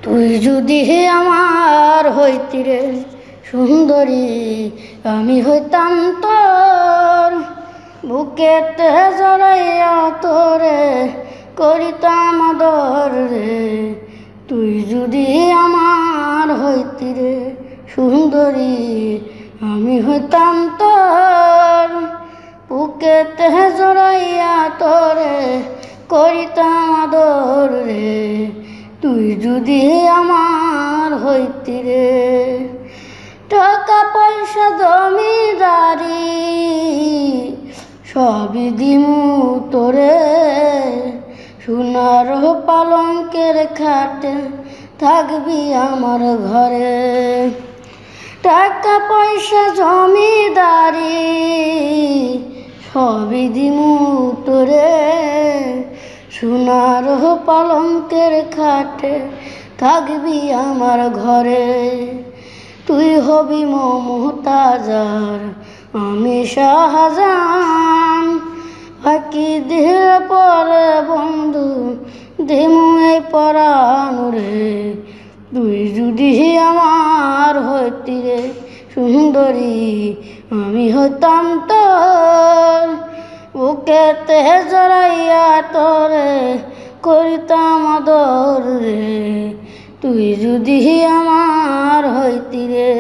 তুই যদি আমার হইতি রে সুন্দরী, আমি হইতাম তোর বুকেতে জড়াইয়া তোরে করিতাম আদর রে। তুই যদি আমার হইতি রে সুন্দরী, আমি হইতাম তোর বুকেতে জড়াইয়া তোরে করিতাম আদর রে। তুই যদি আমার হইতি রে। টাকা পয়সা জমিদারি সবই দিমু তোরে, সোনার পালঙ্কের খাটে থাকবি আমার ঘরে। টাকা পয়সা জমিদারি সবই দিমু তোরে, সোনার পালঙ্কের খাটে থাকবি আমার ঘরে। তুই হবি মমতাজার, আমি শাহজাহান, বাকি দিল পরে বন্ধু দিমু এই পরাণ রে। তুই যদি আমার হইতি রে সুন্দরী, আমি হইতাম তোর বুকেতে জড়াইয়া তোরে করিতাম আদর রে। তুই যদি আমার হইতি রে।